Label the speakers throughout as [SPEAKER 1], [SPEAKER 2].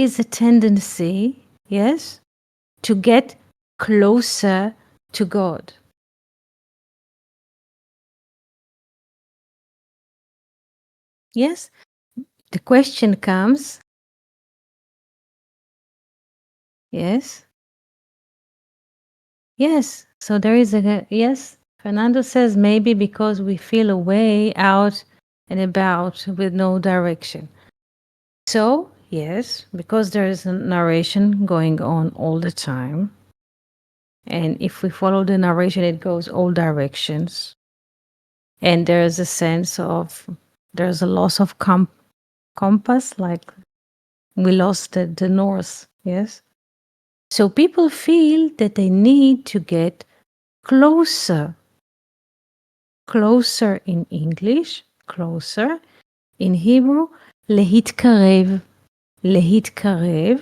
[SPEAKER 1] is a tendency, yes, to get closer to God. Yes, the question comes, yes, yes. So there is a, yes, Fernando says maybe because we feel a way out and about with no direction. So, yes, because there is a narration going on all the time. And if we follow the narration, it goes all directions. And there's a sense of, there's a loss of compass, like we lost the north, yes? So people feel that they need to get closer. Closer in English, closer. In Hebrew, להתקרב. להתקרב,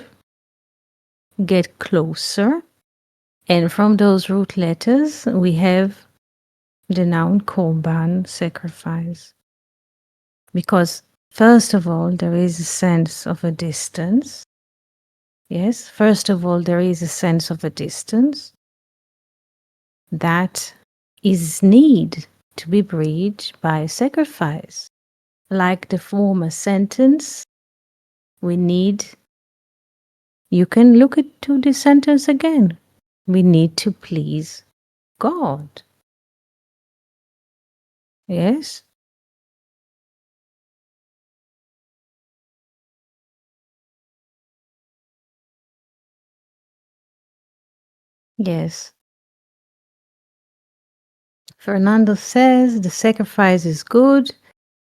[SPEAKER 1] get closer. And from those root letters, we have the noun korban, sacrifice. Because, first of all, there is a sense of a distance. Yes, first of all, there is a sense of a distance that is need to be bridged by sacrifice. Like the former sentence, we need, you can look into the sentence again. We need to please God. Yes? Yes. Fernando says the sacrifice is good.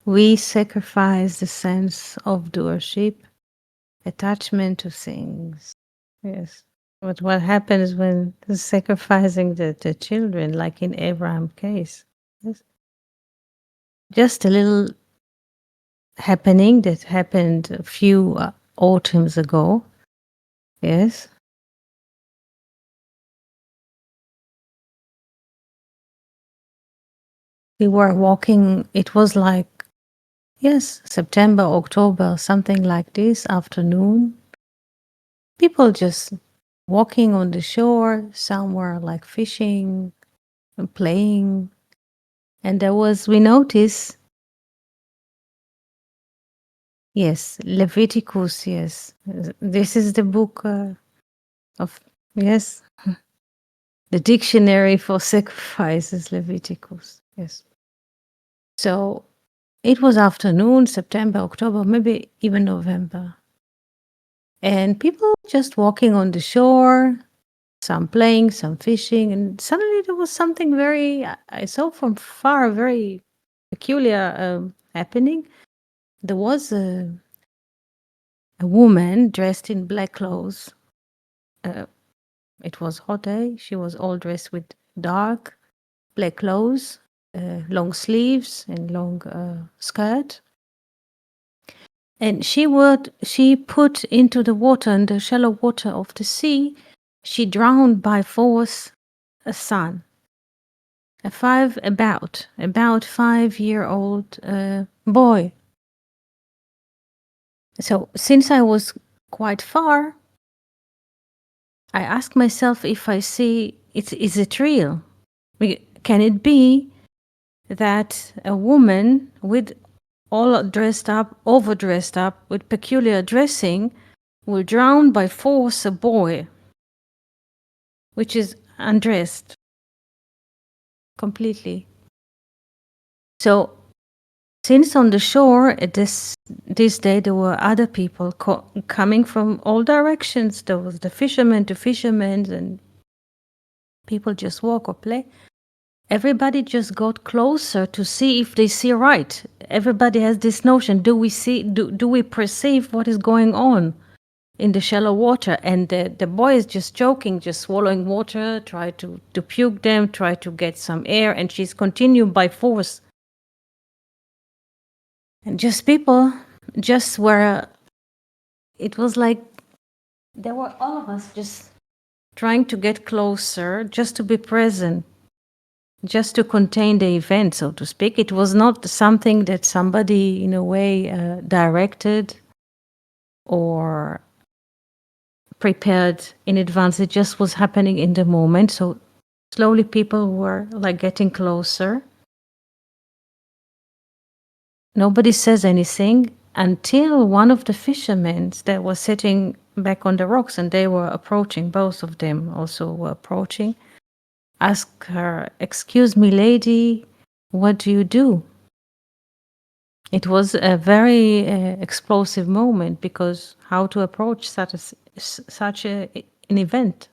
[SPEAKER 1] We sacrifice the sense of doership, attachment to things. Yes. But what happens when sacrificing the children, like in Abraham's case? Yes. Just a little happening that happened a few autumns ago. Yes. We were walking, it was like, yes, September, October, something like this, afternoon. People just walking on the shore, some were like fishing and playing. And there was, we noticed, yes, Leviticus, yes. This is the book of, yes, the dictionary for sacrifices, Leviticus, yes. So it was afternoon, September, October, maybe even November. And people just walking on the shore, some playing, some fishing, and suddenly there was something very, I saw from far, very peculiar happening. There was a woman dressed in black clothes. It was hot day. She was all dressed with dark black clothes, long sleeves and long skirt. And she put into the water, in the shallow water of the sea, she drowned by force a son. About 5-year-old boy. So since I was quite far, I asked myself if I see is it real? Can it be that a woman with all dressed up, overdressed up, with peculiar dressing, will drown by force a boy, which is undressed completely? So since on the shore at this day there were other people coming from all directions, there was the fishermen, and people just walk or play. Everybody just got closer to see if they see right. Everybody has this notion: do we see? Do we perceive what is going on in the shallow water? And the boy is just joking, just swallowing water, try to puke them, try to get some air, and she's continuing by force. And just people just were, it was like there were all of us just trying to get closer, just to be present, just to contain the event, so to speak. It was not something that somebody, in a way, directed or prepared in advance. It just was happening in the moment. So slowly people were like getting closer. Nobody says anything until one of the fishermen that was sitting back on the rocks, and they were approaching, both of them also were approaching, asked her, "Excuse me, lady, what do you do?" It was a very explosive moment, because how to approach an event,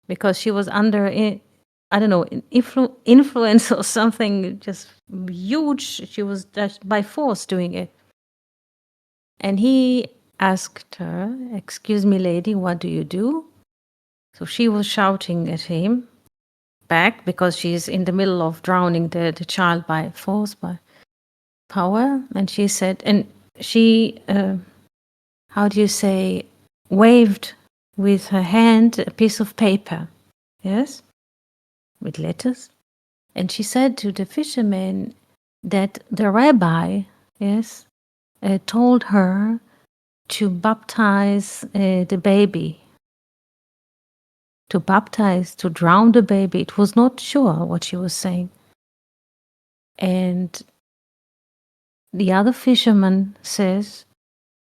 [SPEAKER 1] because she was under I don't know, influence or something just huge. She was just by force doing it. And he asked her, "Excuse me, lady, what do you do?" So she was shouting at him back, because she's in the middle of drowning the child by force, by power. And she said, and she, how do you say, waved with her hand a piece of paper, yes, with letters. And she said to the fisherman that the rabbi, yes, told her to baptize the baby, to drown the baby. It was not sure what she was saying. And the other fisherman says,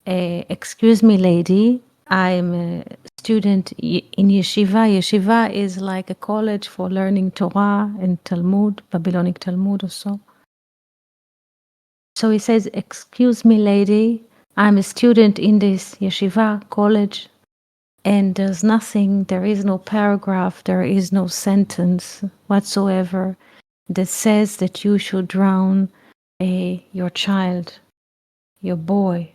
[SPEAKER 1] "Excuse me, lady, I'm a student in yeshiva." Yeshiva is like a college for learning Torah and Talmud, Babylonic Talmud or so. So he says, "Excuse me, lady, I'm a student in this yeshiva college, and there is no paragraph, there is no sentence whatsoever that says that you should drown your child, your boy."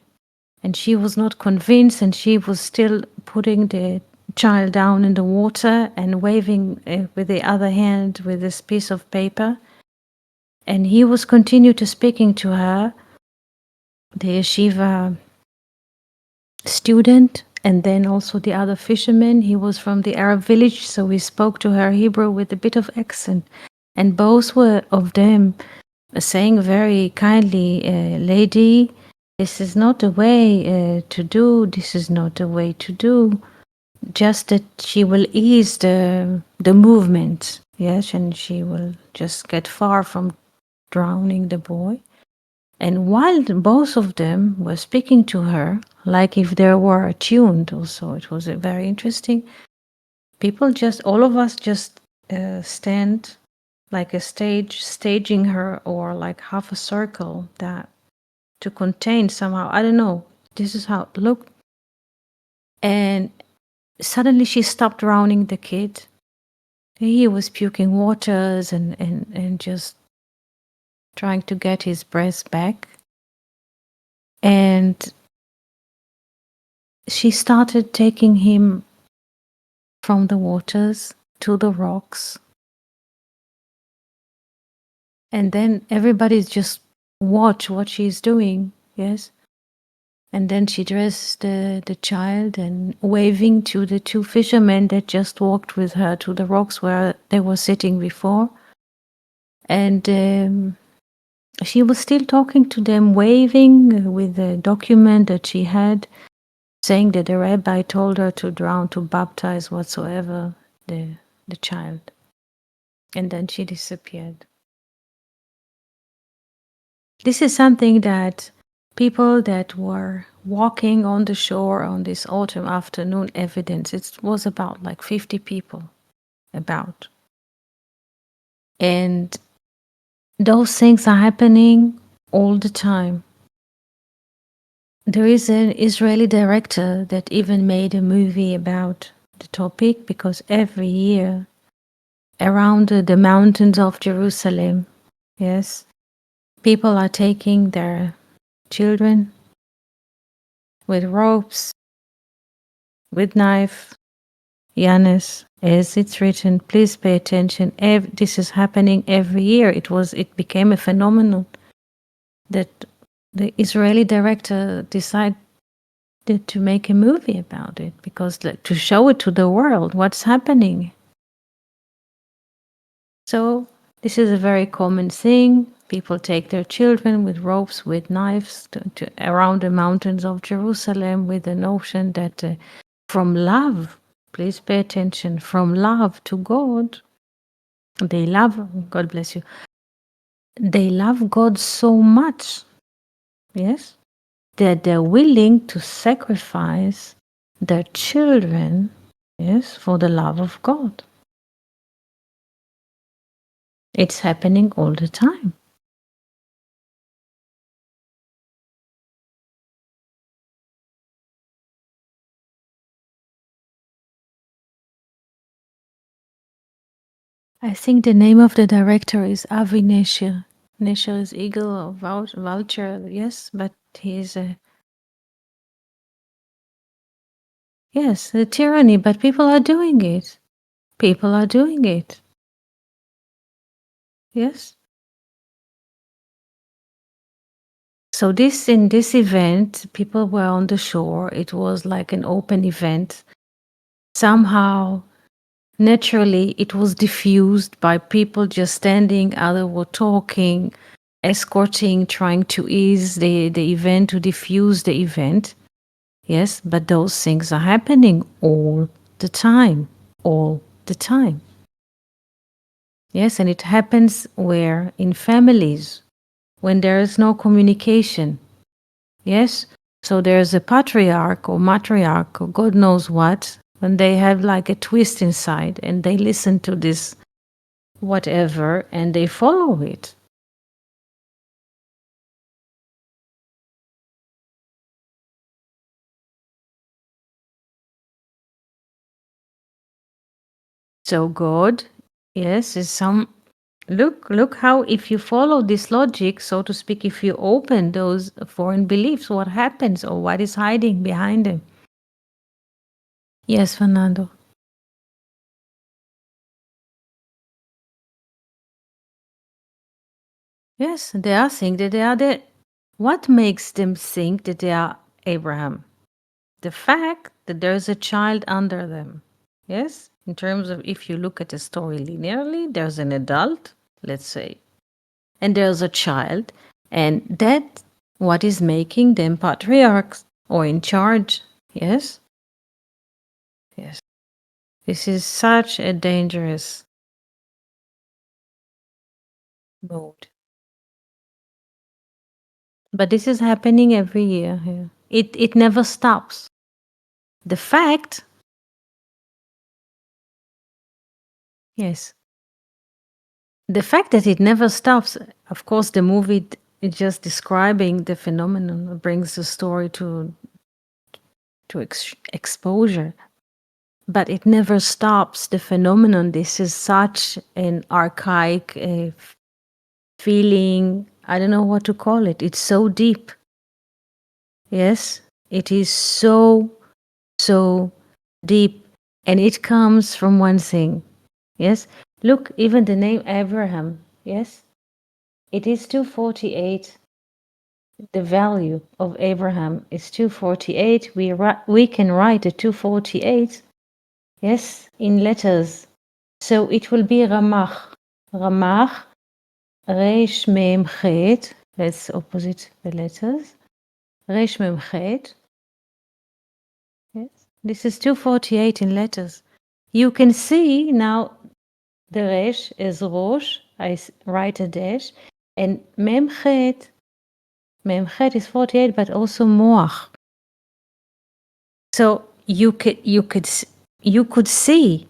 [SPEAKER 1] And she was not convinced, and she was still putting the child down in the water and waving with the other hand with this piece of paper. And he was continued to speaking to her, the yeshiva student, and then also the other fisherman. He was from the Arab village, so he spoke to her Hebrew with a bit of accent. And both were of them saying very kindly, "Lady, this is not the way to do, this is not the way to do." Just that she will ease the movement, yes, and she will just get far from drowning the boy. And while both of them were speaking to her, like if they were attuned also, it was very interesting. All of us just stand like a staging her, or like half a circle, that to contain somehow. I don't know. This is how it looked. And suddenly she stopped drowning the kid. He was puking waters and just trying to get his breath back. And she started taking him from the waters to the rocks. And then everybody's just watch what she's doing, yes? And then she dressed the child and waving to the two fishermen that just walked with her to the rocks where they were sitting before. And she was still talking to them, waving with the document that she had, saying that the rabbi told her to drown, to baptize whatsoever the child. And then she disappeared. This is something that people that were walking on the shore on this autumn afternoon evidence. It was about like 50 people about. And those things are happening all the time. There is an Israeli director that even made a movie about the topic, because every year around the mountains of Jerusalem, yes, people are taking their children with ropes, with knife. Yanis, as it's written, please pay attention. This is happening every year. It became a phenomenon that the Israeli director decided to make a movie about it, because to show it to the world what's happening. So this is a very common thing. People take their children with ropes, with knives, to around the mountains of Jerusalem, with the notion that from love, please pay attention, from love to God, they love, God bless you, they love God so much, yes, that they're willing to sacrifice their children, yes, for the love of God. It's happening all the time. I think the name of the director is Avi Nesher. Nesher is eagle or vulture, yes, but he's a yes, the tyranny, but people are doing it. People are doing it. Yes. So this in this event, people were on the shore. It was like an open event. Somehow, naturally, it was diffused by people just standing, others were talking, escorting, trying to ease the event, to diffuse the event. Yes, but those things are happening all the time. All the time. Yes, and it happens where? In families, when there is no communication. Yes? So there's a patriarch or matriarch or God knows what, when they have like a twist inside and they listen to this whatever and they follow it. So God, yes, is some look how if you follow this logic, so to speak, if you open those foreign beliefs, what happens or what is hiding behind them. Yes, Fernando. Yes, they are saying that they are the. What makes them think that they are Abraham? The fact that there's a child under them. Yes, in terms of if you look at the story linearly, there's an adult, let's say, and there's a child, and that what is making them patriarchs or in charge. Yes, yes. This is such a dangerous mode. But this is happening every year. Yeah. It never stops. The fact, yes, the fact that it never stops. Of course, the movie is just describing the phenomenon, brings the story to exposure, but it never stops the phenomenon. This is such an archaic feeling. I don't know what to call it. It's so deep. Yes, it is so deep, and it comes from one thing. Yes, look, even the name Abraham. Yes, it is 248. The value of Abraham is 248. We can write the 248, yes, in letters. So it will be Ramach. Ramach, Resh Mem Chet. Let's opposite the letters. Resh Mem Chet. Yes, this is 248 in letters. You can see now the Resh is Rosh. I write a dash, and Mem Chet. Mem Chet is 48, but also Moach. So you could see,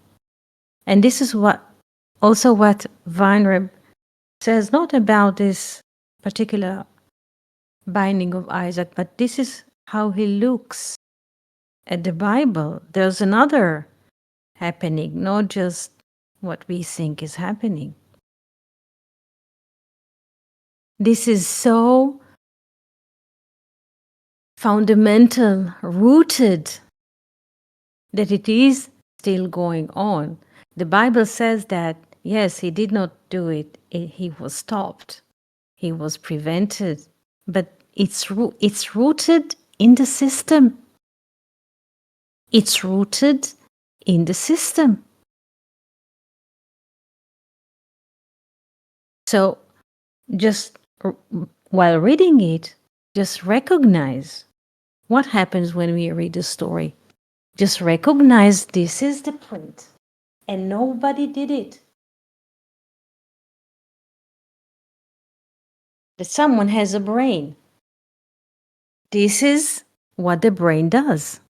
[SPEAKER 1] and this is what also what Weinreb says, not about this particular binding of Isaac, but this is how he looks at the Bible. There's another happening, not just what we think is happening. This is so fundamental, rooted, that it is still going on. The Bible says that, yes, he did not do it, he was stopped, he was prevented, but it's rooted in the system. It's rooted in the system. So just while reading it, just recognize what happens when we read the story. Just recognize this is the print and nobody did it. That someone has a brain. This is what the brain does.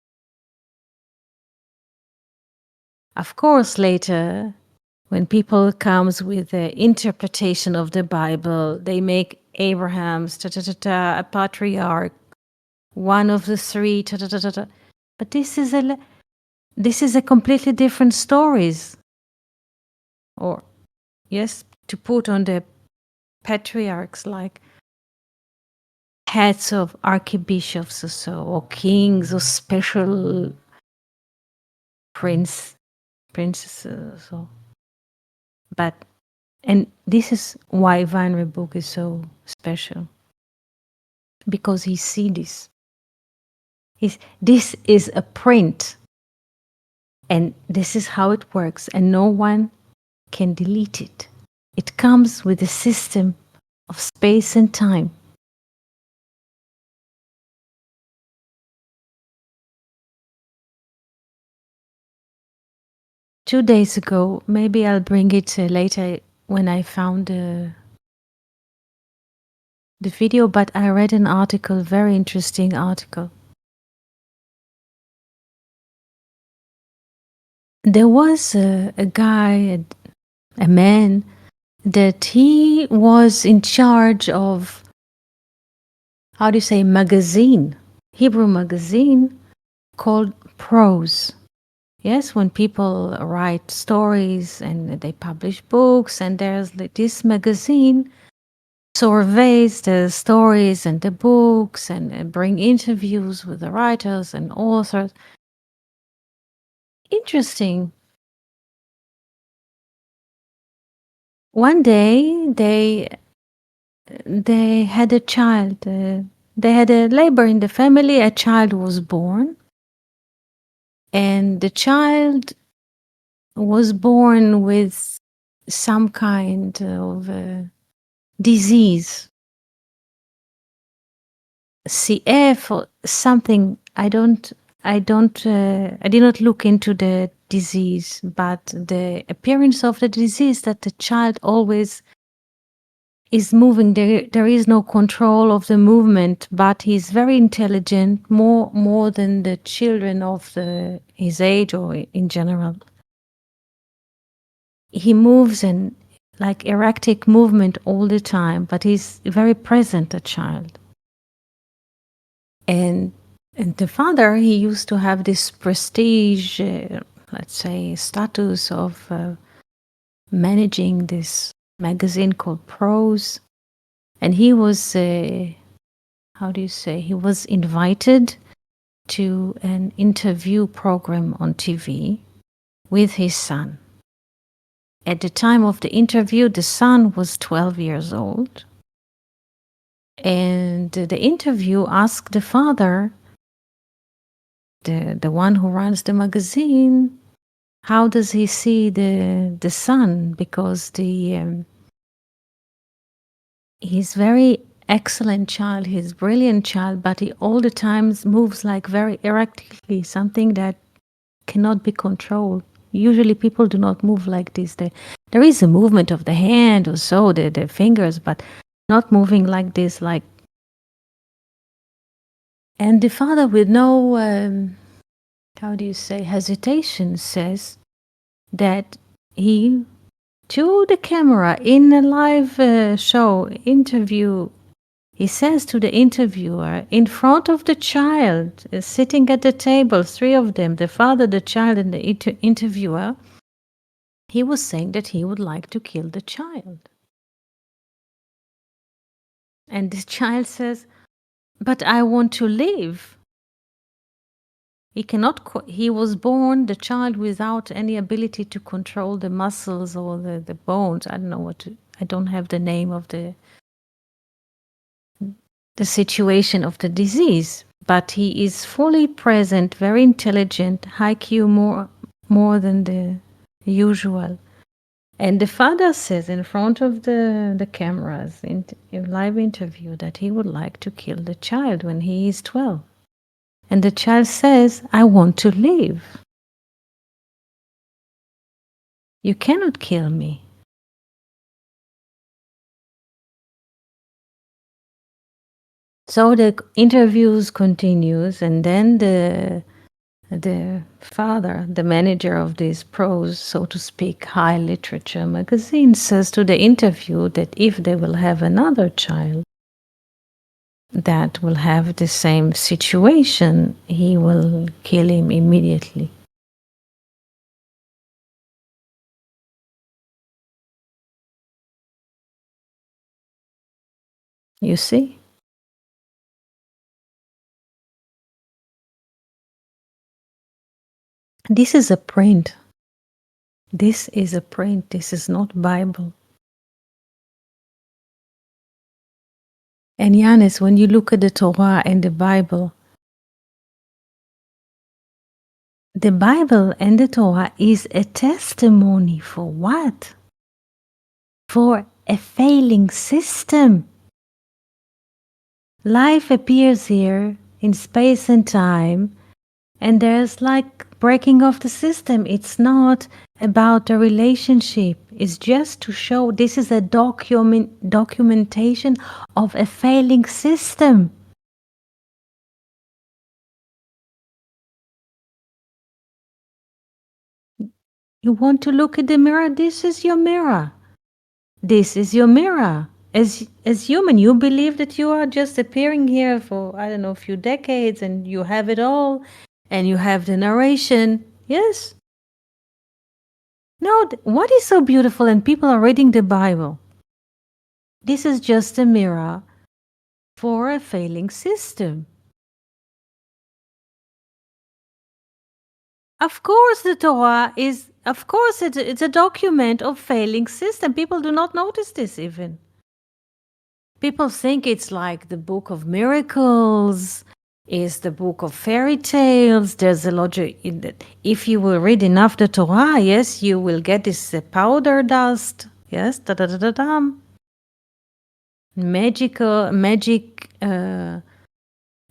[SPEAKER 1] Of course, later, when people comes with the interpretation of the Bible, they make Abraham's a patriarch, one of the three. But this is a completely different stories. Or yes, to put on the patriarchs like heads of archbishops or so, or kings or special princesses. So, but and this is why Weinreb book is so special, because he see this. This is a print, and this is how it works, and no one can delete it. It comes with a system of space and time. Two days ago, maybe I'll bring it later when I found the video, but I read an article, very interesting article. There was a guy, a man, that he was in charge of, how do you say, magazine, Hebrew magazine called Prose. Yes, when people write stories and they publish books, and there's this magazine surveys the stories and the books and bring interviews with the writers and authors. Interesting. One day they had a child. They had a labor in the family. A child was born, and the child was born with some kind of disease, CF or something. I did not look into the disease, but the appearance of the disease that the child always is moving. There is no control of the movement, but he's very intelligent, more than the children of his age or in general. He moves and like erratic movement all the time, but he's very present, a child. And the father, he used to have this prestige, let's say, status of managing this magazine called Prose. And he was, how do you say, he was invited to an interview program on TV with his son. At the time of the interview, the son was 12 years old. And the interview asked the father, the one who runs the magazine, how does he see the son? Because he's very excellent child, he's brilliant child, but he all the times moves like very erratically, something that cannot be controlled. Usually people do not move like this. There is a movement of the hand or so, the fingers, but not moving like this, like. And the father, with no, how do you say, hesitation, says that he, to the camera, in a live show, interview, he says to the interviewer, in front of the child, sitting at the table, three of them, the father, the child, and the interviewer, he was saying that he would like to kill the child. And the child says, but I want to live. He cannot, he was born, the child, without any ability to control the muscles or the bones. I don't know I don't have the name of the situation of the disease, but he is fully present, very intelligent, high IQ, more than the usual. And the father says in front of the cameras in live interview that he would like to kill the child when he is 12. And the child says, I want to live. You cannot kill me. So the interviews continues, and then the father, the manager of this prose, so to speak, high literature magazine, says to the interview that if they will have another child that will have the same situation, he will kill him immediately. You see? This is a print. This is a print. This is not Bible. And Yanis, when you look at the Torah and the Bible and the Torah is a testimony for what? For a failing system. Life appears here in space and time, and there's like breaking of the system. It's not about the relationship. It's just to show this is a documentation of a failing system. You want to look at the mirror? This is your mirror. This is your mirror. As human, you believe that you are just appearing here for, I don't know, a few decades and you have it all and you have the narration. Yes. No, what is so beautiful and people are reading the Bible? This is just a mirror for a failing system. Of course, the Torah is, of course, it's a document of failing system. People do not notice this even. People think it's like the book of miracles, is the book of fairy tales. There's a logic in that. If you will read enough the Torah, yes, you will get this powder dust. Yes, da da da da da.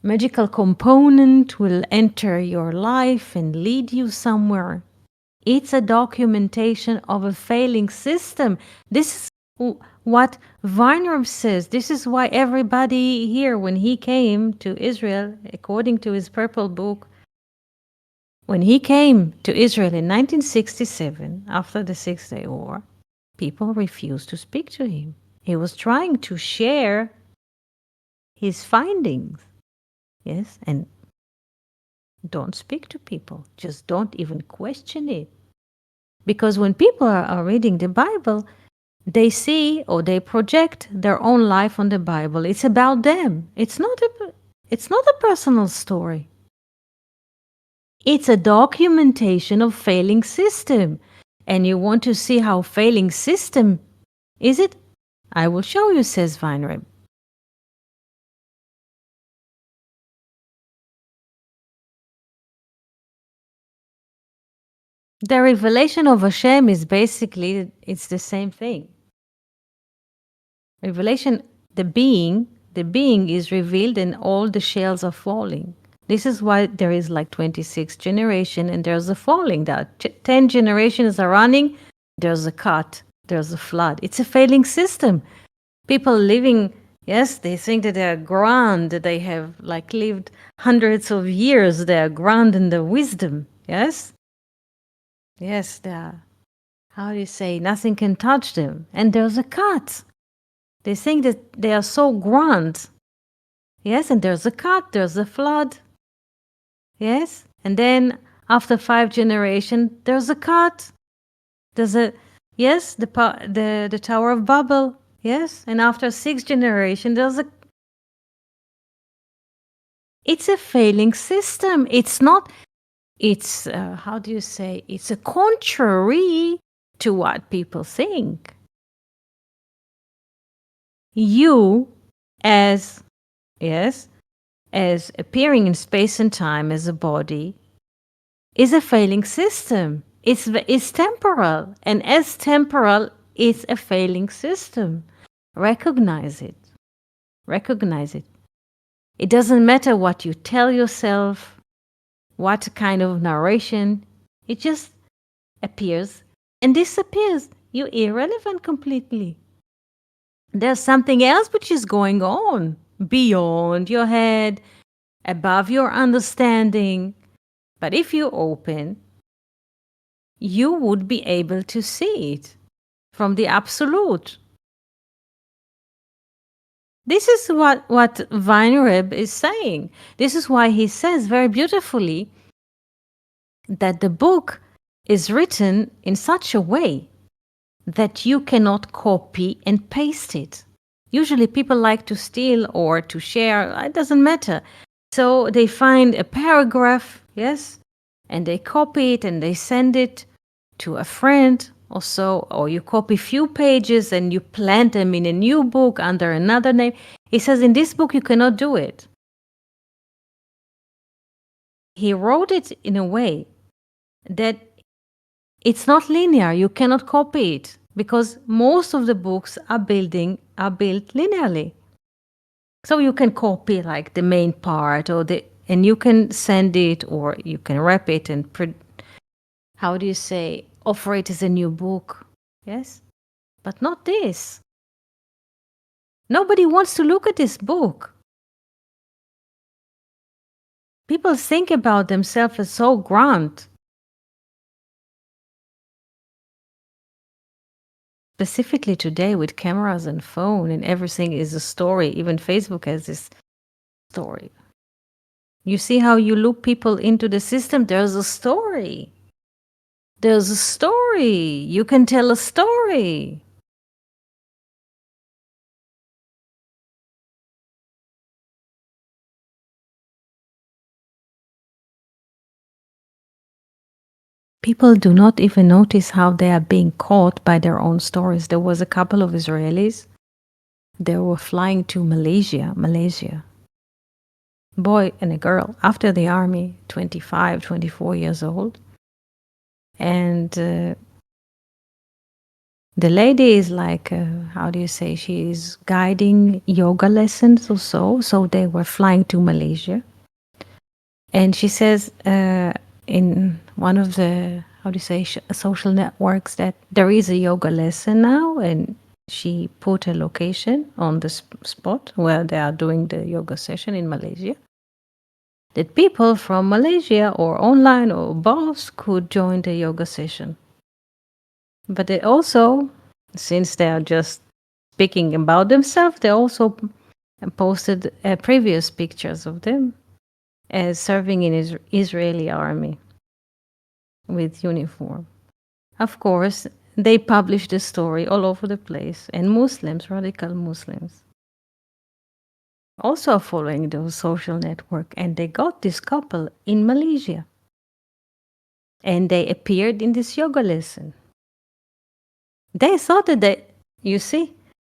[SPEAKER 1] Magical component will enter your life and lead you somewhere. It's a documentation of a failing system. This is what Weinreb says. This is why everybody here, when he came to Israel, according to his purple book, when he came to Israel in 1967, after the Six-Day War, people refused to speak to him. He was trying to share his findings. Yes, and don't speak to people. Just don't even question it. Because when people are reading the Bible, they see or they project their own life on the Bible. It's about them. It's not a personal story. It's a documentation of failing system. And you want to see how failing system is it? I will show you, says Weinreb. The revelation of Hashem is basically, it's the same thing. Revelation, the being is revealed and all the shells are falling. This is why there is like 26 generation and there's a falling. That 10 generations are running, there's a cut, there's a flood. It's a failing system. People living, yes, they think that they are grand, that they have like lived hundreds of years, they are grand in their wisdom, yes? Yes, they are, how do you say, nothing can touch them. And there's a cut. They think that they are so grand. Yes, and there's a cut, there's a flood. Yes, and then after 5 generations, there's a cut. There's a, yes, the Tower of Babel. Yes, and after 6 generations, there's a, it's a failing system. It's not, it's, how do you say, it's a contrary to what people think. You, as, yes, as appearing in space and time as a body, is a failing system. It's temporal, and as temporal, it's a failing system. Recognize it. Recognize it. It doesn't matter what you tell yourself, what kind of narration, it just appears and disappears. You're irrelevant completely. There's something else which is going on beyond your head, above your understanding. But if you open, you would be able to see it from the absolute. This is what Weinreb is saying. This is why he says very beautifully that the book is written in such a way that you cannot copy and paste it. Usually people like to steal or to share, it doesn't matter. So they find a paragraph, yes, and they copy it and they send it to a friend or so, or you copy few pages and you plant them in a new book under another name. He says in this book you cannot do it. He wrote it in a way that it's not linear. You cannot copy it because most of the books are built linearly. So you can copy like the main part and you can send it or you can wrap it and how do you say, offer it as a new book. Yes? But not this. Nobody wants to look at this book. People think about themselves as so grand. Specifically today with cameras and phone and everything is a story. Even Facebook has this story. You see how you loop people into the system? There's a story. There's a story. You can tell a story. People do not even notice how they are being caught by their own stories. There was a couple of Israelis. They were flying to Malaysia. Boy and a girl after the army, 25, 24 years old. And the lady is like, how do you say, she's guiding yoga lessons or so. So they were flying to Malaysia. And she says in one of the, how do you say, social networks that there is a yoga lesson now. And she put a location on the spot where they are doing the yoga session in Malaysia. That people from Malaysia or online or both could join the yoga session. But they also, since they are just speaking about themselves, they also posted previous pictures of them as serving in Israeli army with uniform. Of course, they published the story all over the place, and Muslims, radical Muslims, also following those social network, and they got this couple in Malaysia. And they appeared in this yoga lesson. They thought that you see,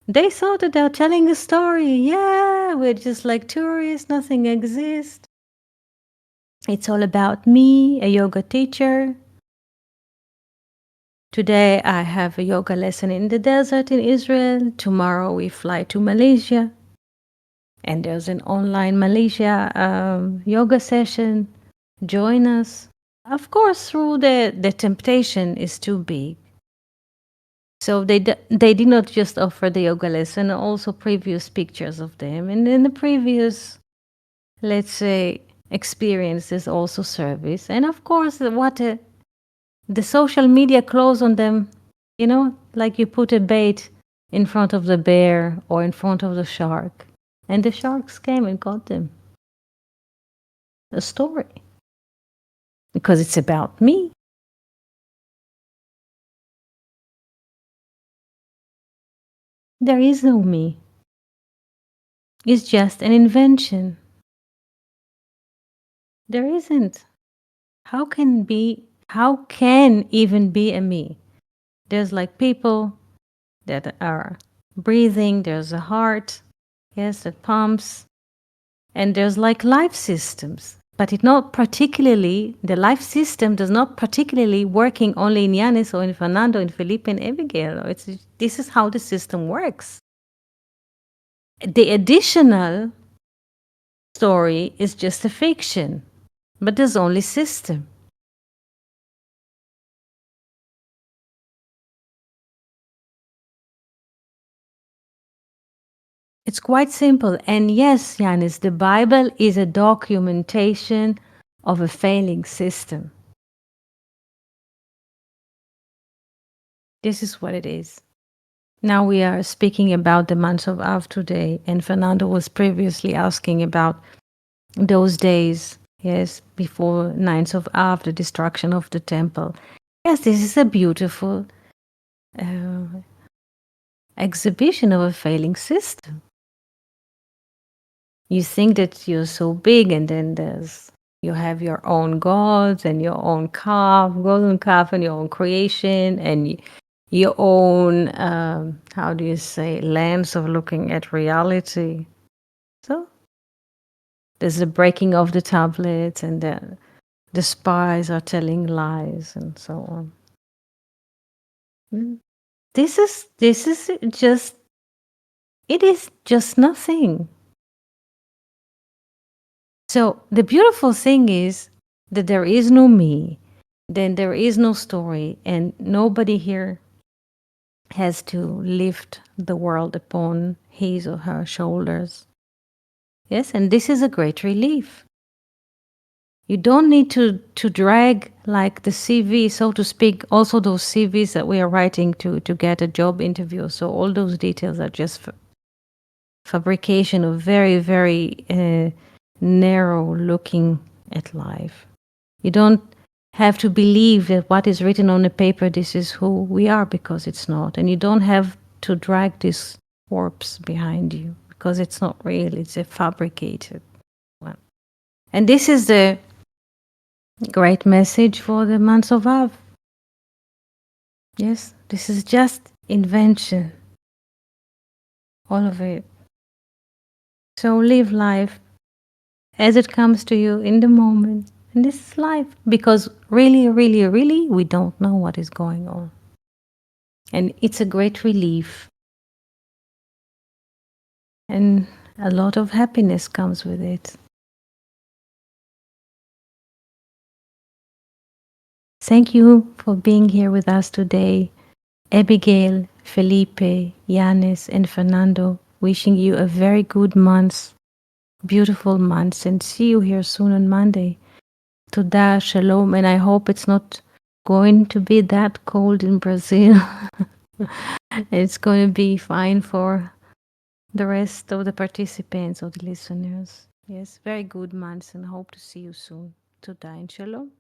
[SPEAKER 1] they thought that they're telling a story. Yeah, we're just like tourists, nothing exists. It's all about me, a yoga teacher. Today I have a yoga lesson in the desert in Israel. Tomorrow we fly to Malaysia. And there's an online Malaysia yoga session. Join us. Of course, through the temptation is too big. So they did not just offer the yoga lesson, also previous pictures of them. And in the previous, let's say, experiences, also service. And of course, the social media close on them, like you put a bait in front of the bear or in front of the shark. And the sharks came and got them. A story. Because it's about me. There is no me. It's just an invention. There isn't. How can even be a me? There's like people that are breathing, there's a heart, yes, that pumps, and there's like life systems. But the life system does not particularly working only in Yanis or in Fernando, in Felipe and Abigail. This is how the system works. The additional story is just a fiction, but there's only system. It's quite simple. And yes, Yanis, the Bible is a documentation of a failing system. This is what it is. Now we are speaking about the month of Av today, and Fernando was previously asking about those days, yes, before Ninth of Av, the destruction of the temple. Yes, this is a beautiful uh, exhibition of a failing system. You think that you're so big, and then you have your own gods and your own calf, golden calf, and your own creation, and your own how do you say, lens of looking at reality. So there's the breaking of the tablets, and the spies are telling lies, and so on. Mm. This is just, it is just nothing. So the beautiful thing is that there is no me, then there is no story, and nobody here has to lift the world upon his or her shoulders. Yes, and this is a great relief. You don't need to drag like the CV, so to speak, also those CVs that we are writing to get a job interview. So all those details are just fabrication of very, very narrow looking at life. You don't have to believe that what is written on the paper, this is who we are, because it's not. And you don't have to drag this corpse behind you, because it's not real, it's a fabricated one. And this is the great message for the month of Av. Yes, this is just invention, all of it. So live life as it comes to you in the moment. And this is life, because really, really, really, we don't know what is going on. And it's a great relief. And a lot of happiness comes with it. Thank you for being here with us today. Abigail, Felipe, Yanis, and Fernando, wishing you a very good month, beautiful month, and see you here soon on Monday. Toda, shalom, and I hope it's not going to be that cold in Brazil. It's going to be fine for the rest of the participants or the listeners. Yes, very good months, and hope to see you soon. Toda and shalom.